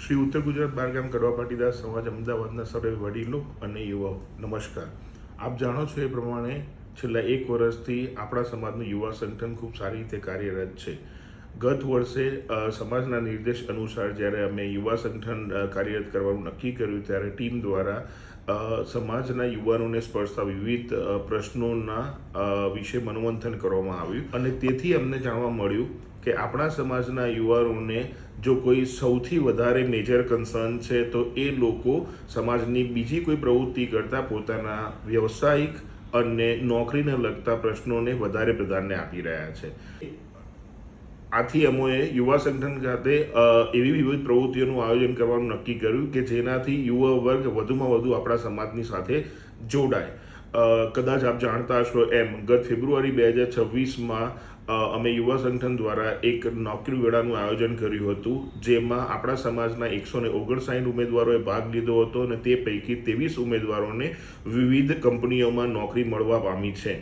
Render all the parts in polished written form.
શ્રી ઉત્તર ગુજરાત બારગામ કડવા પાટીદાર સમાજ અમદાવાદના સર્વે વડીલો અને યુવાઓ નમસ્કાર. આપ જાણો છો એ પ્રમાણે છેલ્લા 1 વર્ષથી આપણા સમાજનું યુવા સંગઠન ખૂબ સારી રીતે કાર્યરત છે. ગત વર્ષે સમાજના નિર્દેશ અનુસાર જ્યારે અમે યુવા સંગઠન કાર્યરત કરવાનું નક્કી કર્યું ત્યારે ટીમ દ્વારા સમાજના યુવાનોને સ્પર્શતા વિવિધ પ્રશ્નોના વિશે મનોમંથન કરવામાં આવ્યું અને તેથી અમને જાણવા મળ્યું કે આપણા સમાજના યુવાનોને જો કોઈ સૌથી વધારે મેજર કન્સર્ન છે તો એ લોકો સમાજની બીજી કોઈ પ્રવૃત્તિ કરતાં પોતાના વ્યવસાયિક અને નોકરીને લગતા પ્રશ્નોને વધારે પ્રાધાન્ય આપી રહ્યા છે. આથી અમોએ યુવા સંગઠન ખાતે એવી વિવિધ પ્રવૃત્તિઓનું આયોજન કરવાનું નક્કી કર્યું કે જેનાથી યુવા વર્ગ વધુમાં વધુ આપણા સમાજની સાથે જોડાય. કદાચ આપ જાણતા હશો એમ ગત ફેબ્રુઆરી 2026માં અમે યુવા સંગઠન દ્વારા એક નોકરી મેળાનું આયોજન કર્યું હતું, જેમાં આપણા સમાજના 159 ઉમેદવારોએ ભાગ લીધો હતો અને તે પૈકી 23 ઉમેદવારોને વિવિધ કંપનીઓમાં નોકરી મળવા પામી છે.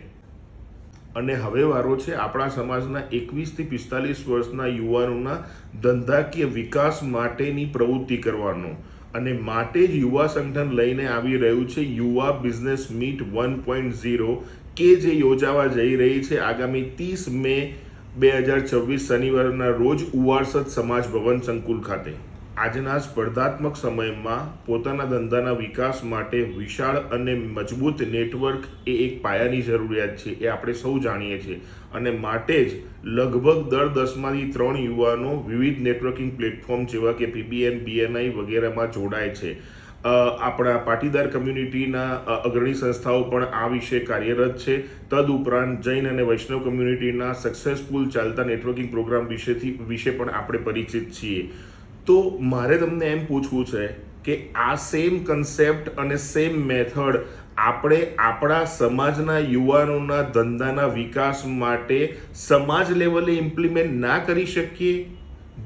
અને હવે વારો છે આપણા સમાજના 21 થી 45 વર્ષના યુવાનોના ધંધાકીય વિકાસ માટેની પ્રવૃત્તિ કરવાનો અને માટે જ યુવા સંગઠન લઈને આવી રહ્યું છે યુવા બિઝનેસ મીટ 1.0 કે જે યોજાવા જઈ રહી છે આગામી 30 મે 2026 શનિવારના રોજ ઉવારસદ સમાજ ભવન સંકુલ ખાતે. આજના સ્પર્ધાત્મક સમયમાં પોતાના ધંધાના વિકાસ માટે વિશાળ અને મજબૂત નેટવર્ક એ એક પાયાની જરૂરિયાત છે, એ આપણે સૌ જાણીએ છીએ અને માટે જ લગભગ દર 10માંથી 3 યુવાનો વિવિધ નેટવર્કિંગ પ્લેટફોર્મ જેવા કે PBN, BNI વગેરેમાં જોડાય છે. આપણા પાટીદાર કમ્યુનિટીના અગ્રણી સંસ્થાઓ પણ આ વિશે કાર્યરત છે. તદુપરાંત જૈન અને વૈષ્ણવ કમ્યુનિટીના સક્સેસફુલ ચાલતા નેટવર્કિંગ પ્રોગ્રામ વિશે પણ આપણે પરિચિત છીએ. તો મારે તમને એમ પૂછવું છે કે આ સેમ કન્સેપ્ટ અને સેમ મેથડ આપણે આપણા સમાજના યુવાનોના ધંધાના વિકાસ માટે સમાજ લેવલે ઇમ્પ્લિમેન્ટ ના કરી શકીએ?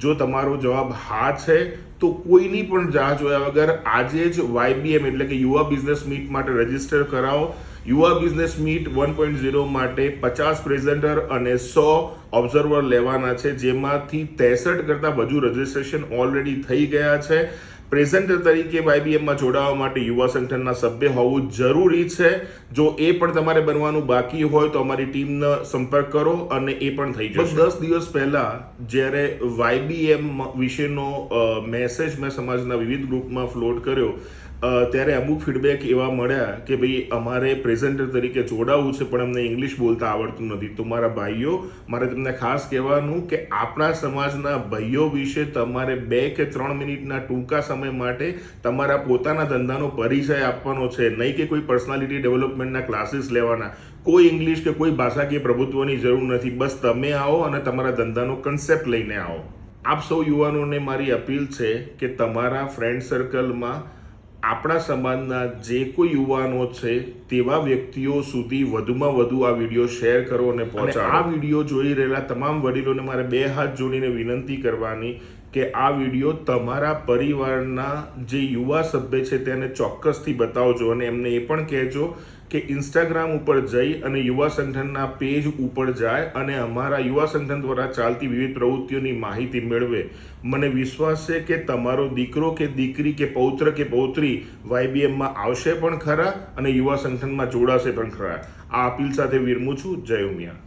જો તમારો જવાબ હા છે તો કોઈની પણ રાહ જોયા વગર આજે જ YBM એટલે કે યુવા બિઝનેસ મીટ માટે રજીસ્ટર કરાવો. યુવા બિઝનેસ મીટ 1.0 માટે 50 પ્રેઝન્ટર અને 100 ઓબ્ઝર્વર લેવાના છે, જેમાંથી 63 કરતાં વધુ રજીસ્ટ્રેશન ઓલરેડી થઈ ગયા છે. પ્રેઝન્ટર તરીકે YBMમાં જોડાવા માટે યુવા સંગઠનના સભ્ય હોવું જરૂરી છે. જો એ પણ તમારે બનવાનું બાકી હોય તો અમારી ટીમનો સંપર્ક કરો અને એ પણ થઈ જશે. 10 દિવસ પહેલા જ્યારે YBM વિશેનો મેસેજ મેં સમાજના વિવિધ ગ્રુપમાં ફ્લોટ કર્યો ત્યારે અમુક ફીડબેક એવા મળ્યા કે ભાઈ અમારે પ્રેઝન્ટર તરીકે જોડાવું છે પણ અમને ઇંગ્લિશ બોલતા આવડતું નથી. તો મારા ભાઈઓ, મારે તમને ખાસ કહેવાનું કે આપણા સમાજના ભાઈઓ વિશે તમારે 2 કે 3 મિનિટના ટૂંકા સમય માટે તમારા પોતાના ધંધાનો પરિચય આપવાનો છે, નહીં કે કોઈ પર્સનાલિટી ડેવલપમેન્ટના ક્લાસીસ લેવાના. કોઈ ઇંગ્લિશ કે કોઈ ભાષાકીય પ્રભુત્વની જરૂર નથી. બસ તમે આવો અને તમારા ધંધાનો કન્સેપ્ટ લઈને આવો. આપ સૌ યુવાનોને મારી અપીલ છે કે તમારા ફ્રેન્ડ સર્કલમાં આપણા સમાજના જે કોઈ યુવાનો છે તેવા વ્યક્તિઓ સુધી વધુમાં વધુ આ વિડીયો શેર કરો અને પહોંચાડો. આ વિડીયો જોઈ રહેલા તમામ વડીલોને મારે 2 હાથ જોડીને વિનંતી કરવાની કે આ વિડીયો તમારા પરિવારના જે યુવા સભ્ય છે તેને ચોક્કસથી બતાવજો અને એમને એ પણ કહેજો કે ઇન્સ્ટાગ્રામ ઉપર જઈ અને યુવા સંગઠનના પેજ ઉપર જાય અને અમારા યુવા સંગઠન દ્વારા ચાલતી વિવિધ પ્રવૃત્તિઓની માહિતી મેળવે. મને વિશ્વાસ છે કે તમારો દીકરો કે દીકરી કે પૌત્ર કે પૌત્રી YBMમાં આવશે પણ ખરા અને યુવા સંગઠનમાં જોડાશે પણ ખરા. આ અપીલ સાથે વિરમું છું. જય ઉમિયા.